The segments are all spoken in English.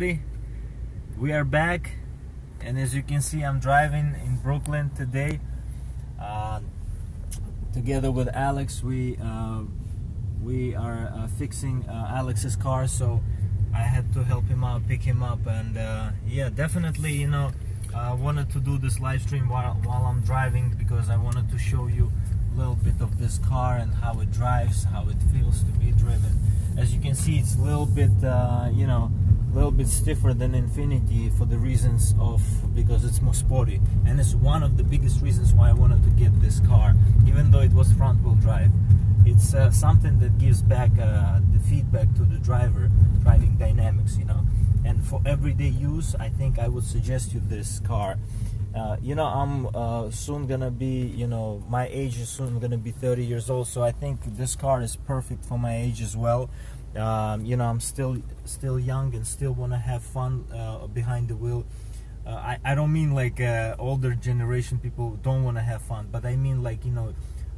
We are back, and as you can see, I'm driving in Brooklyn today. Together with Alex, we are fixing Alex's car, so I had to help him out, pick him up, and yeah, definitely, I wanted to do this live stream while I'm driving because I wanted to show you a little bit of this car and how it drives, how it feels to be driven. As you can see, it's a little bit, a little bit stiffer than Infiniti for the reasons of because it's more sporty, and it's one of the biggest reasons why I wanted to get this car, even though it was front-wheel drive. It's something that gives back the feedback to the driver, driving dynamics, and for everyday use, I think I would suggest you this car. I'm soon gonna be, my age is soon gonna be 30 years old, so I think this car is perfect for my age as well. I'm still young and still want to have fun behind the wheel. I don't mean like older generation people don't want to have fun, but I mean like,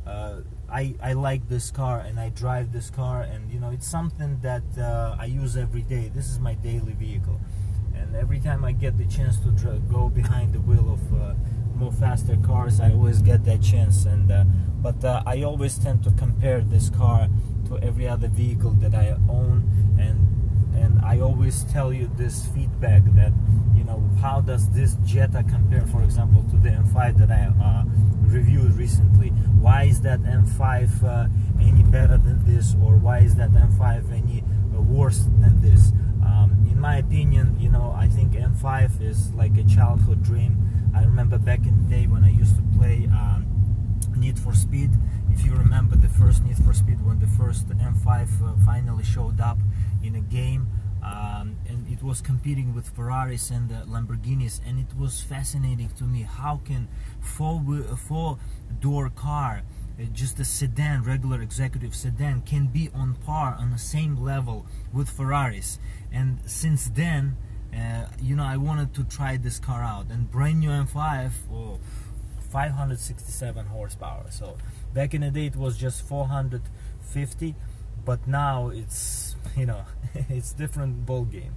I like this car and I drive this car, and it's something that I use every day. This is my daily vehicle, and every time I get the chance to go behind the wheel of more faster cars, I always get that chance. And but I always tend to compare this car to every other vehicle that I own, and I always tell you this feedback that how does this Jetta compare, for example, to the M5 that I reviewed recently? Why is that M5 any better than this, or why is that M5 any worse than this? In my opinion, I think M5 is like a childhood dream. I remember back in the day when I used to play Need for Speed. If you remember the first Need for Speed, when the first M5 finally showed up in a game, and it was competing with Ferraris and Lamborghinis, and it was fascinating to me how can four-door car, just a sedan, regular executive sedan, can be on par, on the same level with Ferraris. And since then, I wanted to try this car out, and brand new M5, 567 horsepower. So back in the day it was just 450, but now it's it's different ball game.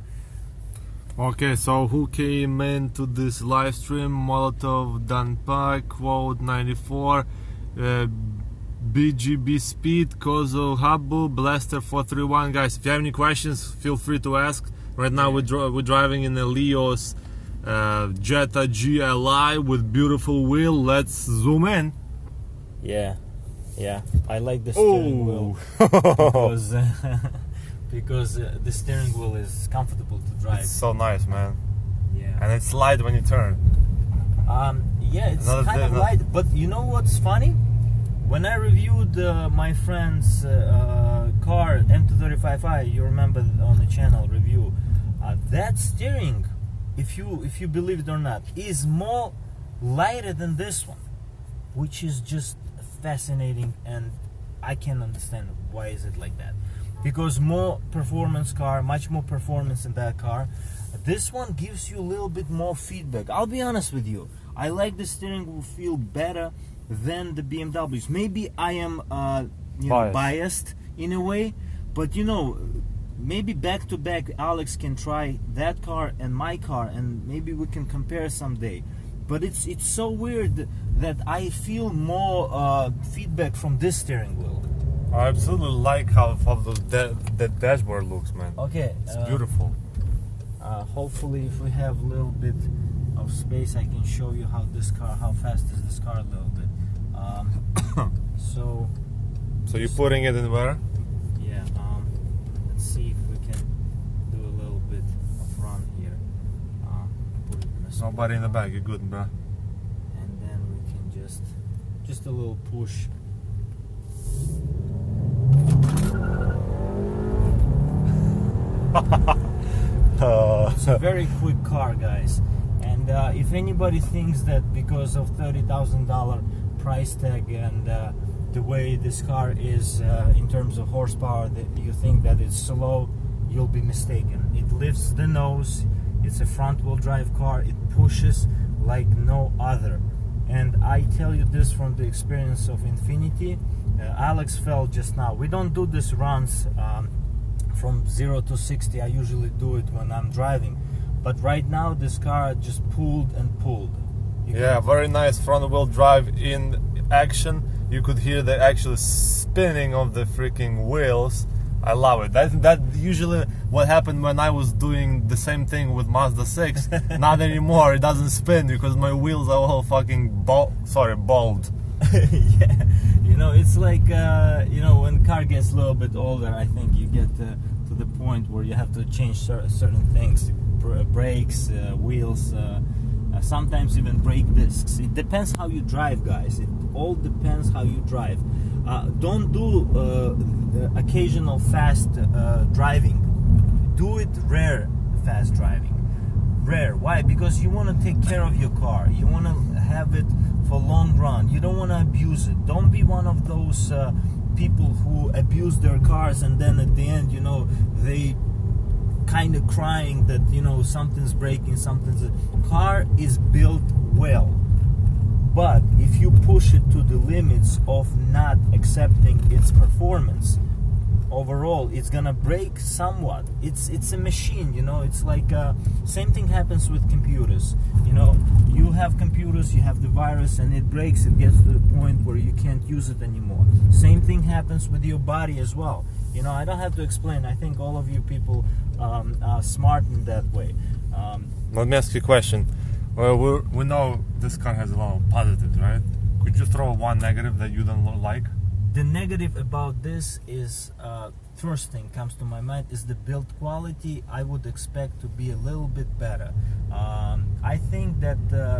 Okay, so who came into this live stream? Molotov, Dan Park, Quote 94, BGB Speed, Kozo, Habu, Blaster 431. Guys, if you have any questions, feel free to ask. Right now we're driving in a Leos Jetta GLI with beautiful wheel. Let's zoom in. Yeah, I like the steering wheel because the steering wheel is comfortable to drive. It's so nice, man. Yeah, and it's light when you turn. Yeah, it's kind of light. But you know what's funny? When I reviewed my friend's car M235i, you remember on the channel review, that steering, if you believe it or not, is more lighter than this one, which is just fascinating, and I can't understand why is it like that. Because more performance car, much more performance in that car. This one gives you a little bit more feedback. I'll be honest with you, I like the steering wheel feel better than the BMWs. Maybe I am biased in a way, but maybe back to back Alex can try that car and my car, and maybe we can compare someday. But it's so weird that I feel more feedback from this steering wheel. I absolutely like how the dashboard looks, man. Okay, it's beautiful. Hopefully, if we have a little bit of space, I can show you how fast is this car a little bit. So you're putting it in where? Yeah. Let's see if we can do a little bit of run here. Put it in a Nobody in the back. You're good, bro. And then we can just a little push. It's a very quick car, guys. And if anybody thinks that because of $30,000 price tag and the way this car is in terms of horsepower, that you think that it's slow, you'll be mistaken. It lifts the nose. It's a front-wheel drive car. It pushes like no other. And I tell you this from the experience of Infiniti. Alex felt just now. We don't do these runs from 0 to 60. I usually do it when I'm driving, but right now this car just pulled and pulled. Yeah, very nice front wheel drive in action. You could hear the actual spinning of the freaking wheels. I love it. That usually what happened when I was doing the same thing with Mazda 6. Not anymore. It doesn't spin because my wheels are all fucking bald. Yeah, you know, it's like you know, when car gets a little bit older, I think you get to the point where you have to change certain things, brakes, wheels, sometimes even brake discs. It depends how you drive, guys. It all depends how you drive. Don't do occasional fast driving. Do it rare fast driving. Rare. Why? Because you want to take care of your car. You want to have it for long run. You don't want to abuse it. Don't be one of those people who abuse their cars and then at the end, you know, they kind of crying that, you know, something's breaking, car is built well, but if you push it to the limits of not accepting its performance, overall it's gonna break somewhat. It's a machine, you know. It's like same thing happens with computers. You know, you have computers, you have the virus, and it breaks. It gets to the point where you can't use it anymore. Same thing happens with your body as well. You know, I don't have to explain. I think all of you people are smart in that way. Let me ask you a question. Well, we know this car has a lot of positives, right? Could you throw one negative that you don't like? The negative about this is, first thing comes to my mind is the build quality. I would expect to be a little bit better. I think that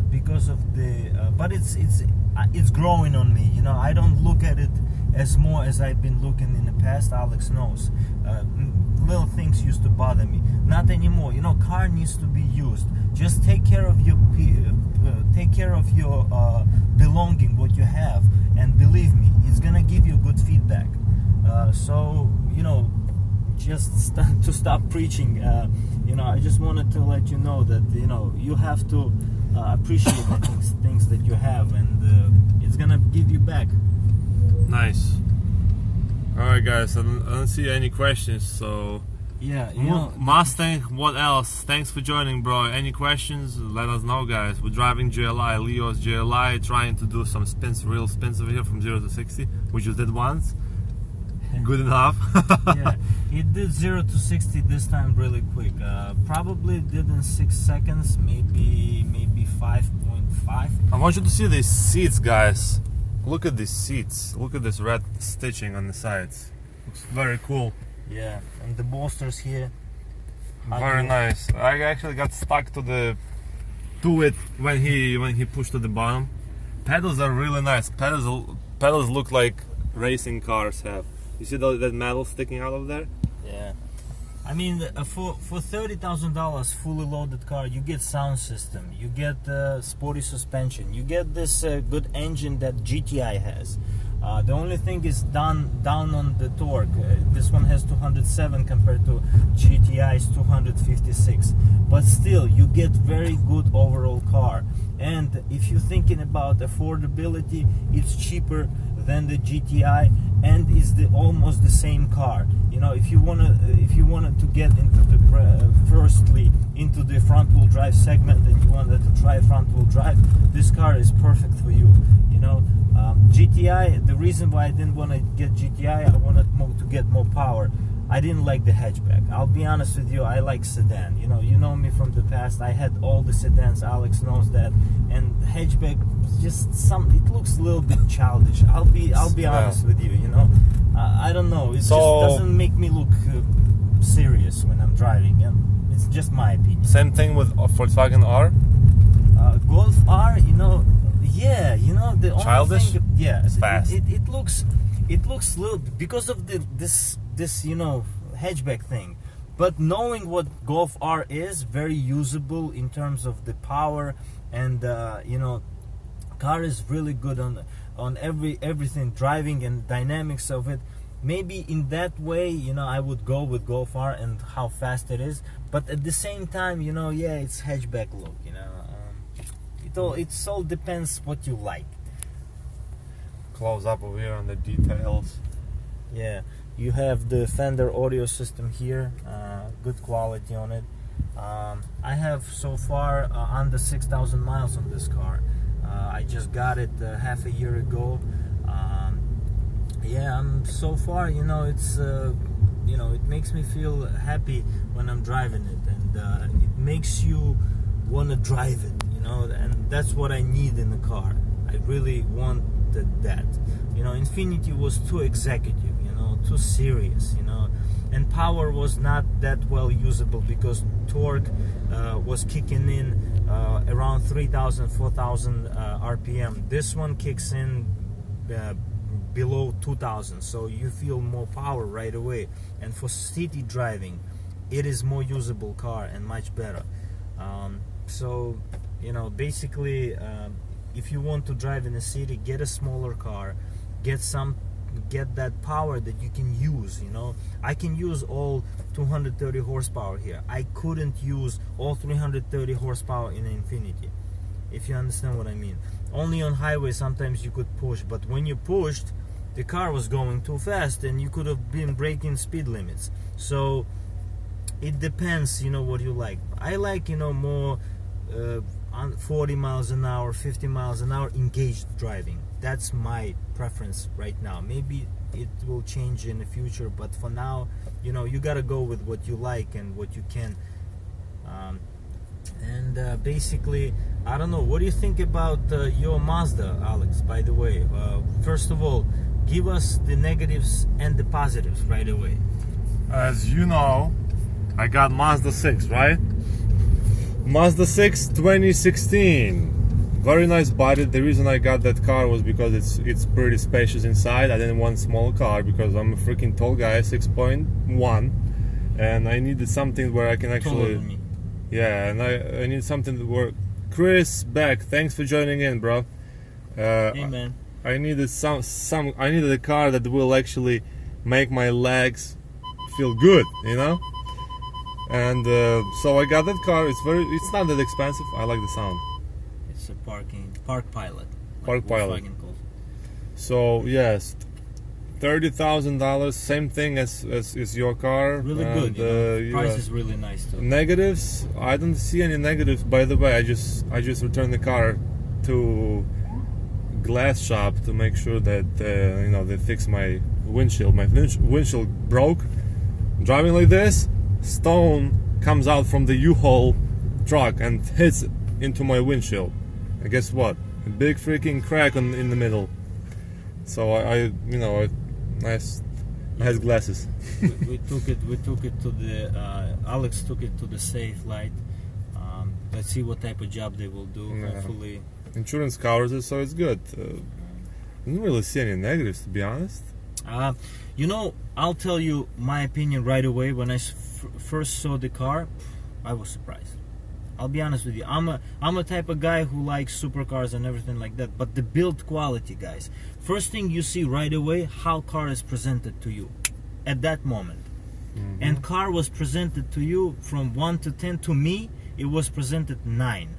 because of the, but it's growing on me. You know, I don't look at it as more as I've been looking in the past. Alex knows. Little things used to bother me. Not anymore. You know, car needs to be used. Just take care of your belonging, what you have, and believe me, it's gonna give you good feedback. So you know, just to stop preaching. You know, I just wanted to let you know that, you know, you have to appreciate the things that you have, and it's gonna give you back. Nice. Alright guys, I don't see any questions, so yeah, you know, Mustang, what else? Thanks for joining, bro. Any questions, let us know, guys. We're driving GLI, Leos GLI, trying to do some spins, real spins over here from 0 to 60. We just did once. Good enough. Yeah, it did 0 to 60 this time really quick. Probably did in 6 seconds, maybe 5.5. I want you to see these seats, guys. Look at these seats. Look at this red stitching on the sides. Looks very cool. Yeah, and the bolsters here. Very nice. I actually got stuck to it when he pushed to the bottom. Pedals are really nice. Pedals look like racing cars have. You see that metal sticking out of there? Yeah. I mean, for $30,000 fully loaded car, you get sound system, you get sporty suspension, you get this good engine that GTI has. The only thing is down on the torque. This one has 207 compared to GTI's 256. But still, you get very good overall car. And if you're thinking about affordability, it's cheaper than the GTI and is almost the same car. You know, if you wanted to get into the firstly into the front wheel drive segment and you wanted to try front wheel drive, this car is perfect for you. You know, GTI, the reason why I didn't want to get GTI, I wanted to get more power. I didn't like the hatchback. I'll be honest with you, I like sedan. You know me from the past. I had all the sedans, Alex knows that. And hatchback, just it looks a little bit childish. I'll be honest with you, you know. I don't know, it just doesn't make me look serious when I'm driving. Yeah? It's just my opinion. Same thing with Volkswagen R? Golf R, you know, yeah, you know, the only childish? Thing, yeah, it's fast. It looks little because of this you know, hatchback thing. But knowing what Golf R is, very usable in terms of the power, and you know, car is really good on everything, driving and dynamics of it. Maybe in that way, you know, I would go with Golf R and how fast it is. But at the same time, you know, yeah, it's hatchback look. You know, it all depends what you like. Close up over here on the details. Yeah, You have the Fender audio system here, good quality on it. I have so far under 6,000 miles on this car. I just got it half a year ago. Yeah, I'm so far, you know, it's you know, it makes me feel happy when I'm driving it, and it makes you want to drive it, you know, and that's what I need in the car. I really wanted that. You know, Infiniti was too executive, you know, too serious, you know, and power was not that well usable because torque was kicking in around 3,000, 4,000 RPM. This one kicks in below 2,000, so you feel more power right away. And for city driving, it is more usable car and much better. So, you know, basically, if you want to drive in a city, get a smaller car, get that power that you can use. You know, I can use all 230 horsepower here. I couldn't use all 330 horsepower in an Infiniti, if you understand what I mean. Only on highway sometimes you could push, but when you pushed, the car was going too fast and you could have been breaking speed limits. So it depends, you know, what you like. I like, you know, more 40 miles an hour, 50 miles an hour engaged driving. That's my preference right now. Maybe it will change in the future, but for now, you know, you gotta go with what you like and what you can. Basically, I don't know, what do you think about your Mazda, Alex, by the way? First of all, give us the negatives and the positives right away. As you know, I got Mazda 6, right? Mazda 6 2016. Very nice body. The reason I got that car was because it's pretty spacious inside. I didn't want a small car because I'm a freaking tall guy, 6'1", and I needed something where I can actually... Yeah, and I need something that work. Chris Beck, thanks for joining in, bro. Hey, man. I needed I needed a car that will actually make my legs feel good, you know. And so I got that car. It's not that expensive. I like the sound. It's a Park Pilot. Park Pilot. So yes, $30,000. Same thing as your car. Really and, good. You know, price is really nice too. Negatives? I don't see any negatives. By the way, I just returned the car to glass shop to make sure that you know, they fix my windshield. My windshield broke. Driving like this, stone comes out from the U-Haul truck and hits into my windshield. And guess what? A big freaking crack in the middle. So I you know, nice glasses. we took it to the Alex took it to the safe light. Let's see what type of job they will do. Yeah. Hopefully insurance covers it, so it's good. I didn't really see any negatives, to be honest. You know, I'll tell you my opinion right away. When I first saw the car, I was surprised. I'll be honest with you. I'm a type of guy who likes supercars and everything like that. But the build quality, guys. First thing you see right away, how car is presented to you at that moment. Mm-hmm. And car was presented to you from 1 to 10. To me, it was presented 9.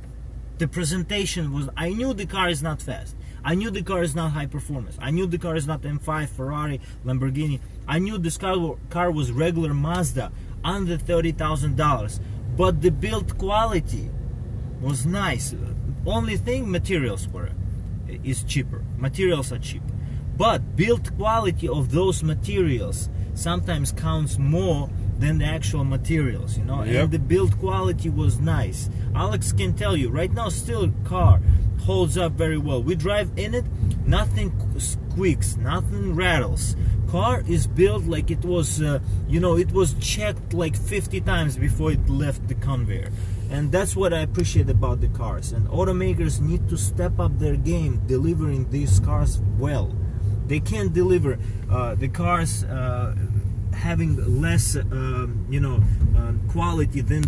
The presentation was, I knew the car is not fast. I knew the car is not high performance. I knew the car is not M5, Ferrari, Lamborghini. I knew this car was regular Mazda, under $30,000. But the build quality was nice. Only thing, materials is cheaper. Materials are cheap. But build quality of those materials sometimes counts more than the actual materials, you know. Yep. And the build quality was nice. Alex can tell you, right now still car holds up very well. We drive in it, nothing squeaks, nothing rattles. Car is built like it was, you know, it was checked like 50 times before it left the conveyor. And that's what I appreciate about the cars. And automakers need to step up their game delivering these cars well. They can't deliver the cars having less, you know, quality than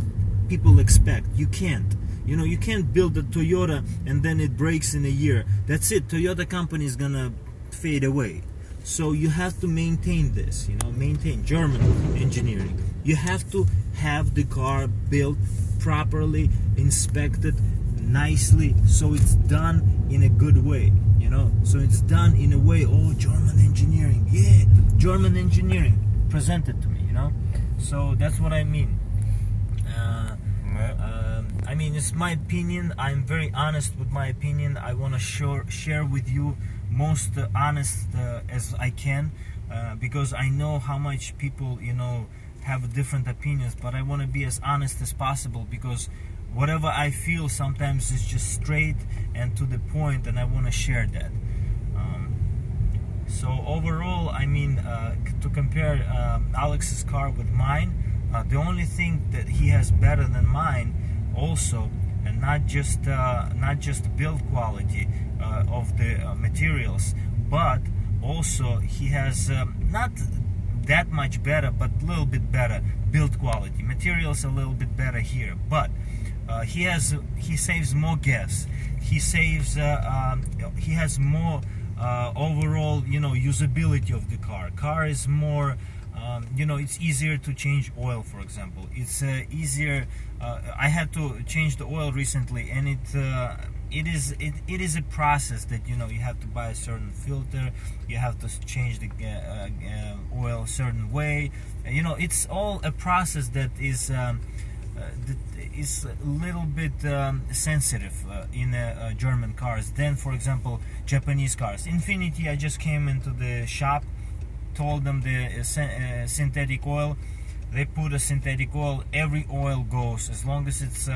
people expect. You can't. You know, you can't build a Toyota and then it breaks in a year. That's it. Toyota company is gonna fade away. So you have to maintain this, you know, maintain German engineering. You have to have the car built properly, inspected nicely, so it's done in a good way, you know. So it's done in a way, oh, German engineering, yeah, German engineering presented to me, you know. So that's what I mean. I mean, it's my opinion. I'm very honest with my opinion. I want to share with you most honest as I can, because I know how much people, you know, have different opinions, but I want to be as honest as possible, because whatever I feel sometimes is just straight and to the point, and I want to share that. So overall, I mean, to compare Alex's car with mine, the only thing that he has better than mine also, and not just build quality of the materials, but also he has not that much better, but a little bit better build quality. Materials a little bit better here, but he saves more gas. He has more overall, you know, usability of the car. Car is more, you know, it's easier to change oil, for example. It's easier. I had to change the oil recently, and it is a process that, you know, you have to buy a certain filter, you have to change the oil a certain way. You know, it's all a process that is a little bit sensitive in German cars than, for example, Japanese cars. Infiniti, I just came into the shop, told them the synthetic oil. They put a synthetic oil. Every oil goes, as long as it's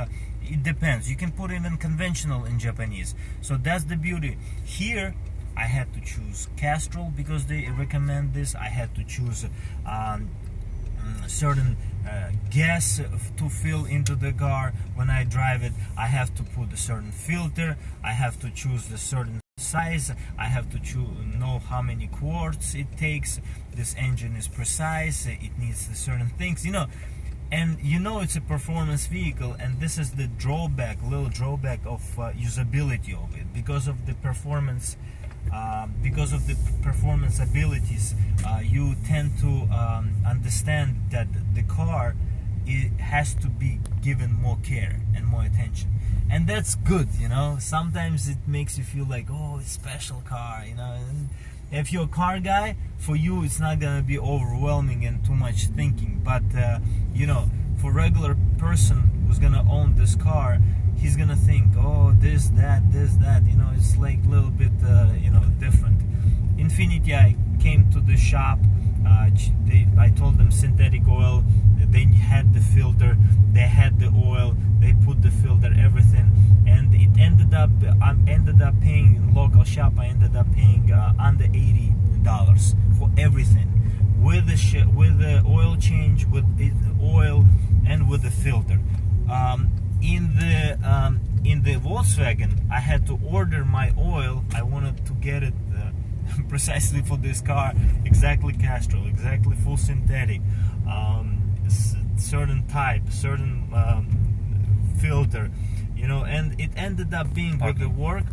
it depends. You can put even conventional in Japanese. So that's the beauty. Here I had to choose Castrol because they recommend this. I had to choose certain gas to fill into the car when I drive it. I have to put a certain filter. I have to choose the certain size. I have to know how many quarts it takes. This engine is precise. It needs certain things, you know. And you know it's a performance vehicle, and this is the drawback, little drawback of usability of it, because of the performance. Because of the performance abilities, you tend to understand that the car, it has to be given more care and more attention, and that's good, you know. Sometimes it makes you feel like, oh, it's a special car, you know. And if you're a car guy, for you it's not gonna be overwhelming and too much thinking, but you know, for regular person who's gonna own this car, he's gonna think, oh, this, that, you know. It's like a little bit, you know, different. Infiniti, I came to the shop, I told them synthetic oil, they had the filter, they had the oil, they put the filter, everything, and it ended up, I ended up paying, in local shop, I ended up paying under $80 for everything, with the oil change, with the oil, and with the filter. In the Volkswagen, I had to order my oil. I wanted to get it precisely for this car, exactly Castrol, exactly full synthetic, certain type, certain filter, you know. And it ended up being, with the work,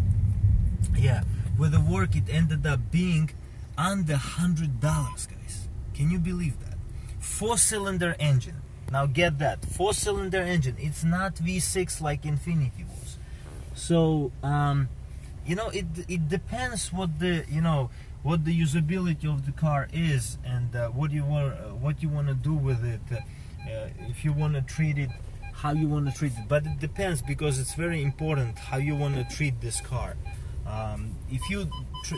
it ended up being under $100, guys. Can you believe that? 4-cylinder engine. Now get that, 4-cylinder engine. It's not V6 like Infiniti was. So you know, it depends what the, you know, what the usability of the car is, and what you want to do with it. If you want to treat it, how you want to treat it. But it depends, because it's very important how you want to treat this car. If you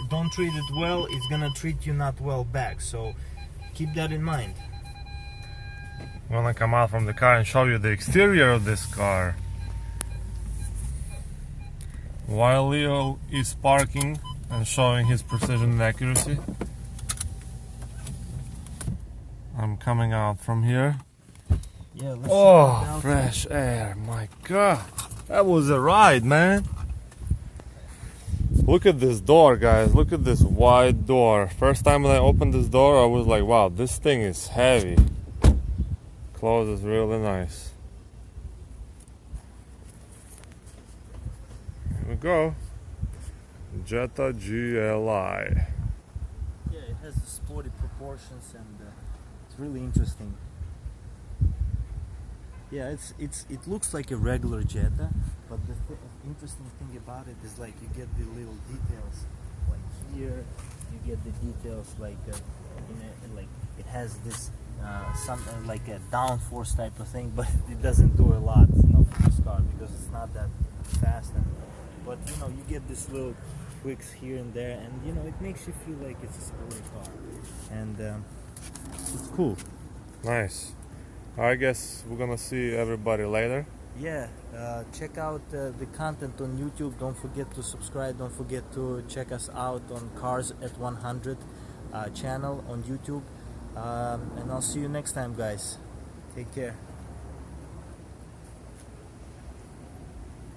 don't treat it well, it's gonna treat you not well back. So keep that in mind. I want to come out from the car and show you the exterior of this car. While Leo is parking and showing his precision and accuracy, I'm coming out from here. Yeah, let's oh, fresh air, my god. That was a ride, man. Look at this door, guys. Look at this wide door. First time when I opened this door, I was like, wow, this thing is heavy. Closes really nice. Here we go. Jetta GLI. Yeah, it has the sporty proportions, and it's really interesting. Yeah, it looks like a regular Jetta, but the interesting thing about it is, like, you get the little details, like here, you get the details like like it has this something like a downforce type of thing, but it doesn't do a lot, you know, for this car because it's not that fast. But you know, you get this little quicks here and there, and you know, it makes you feel like it's a sporty car, and it's cool. Nice. I guess we're gonna see everybody later. Yeah, check out the content on YouTube. Don't forget to subscribe. Don't forget to check us out on Cars at 100 channel on YouTube. And I'll see you next time, guys. Take care.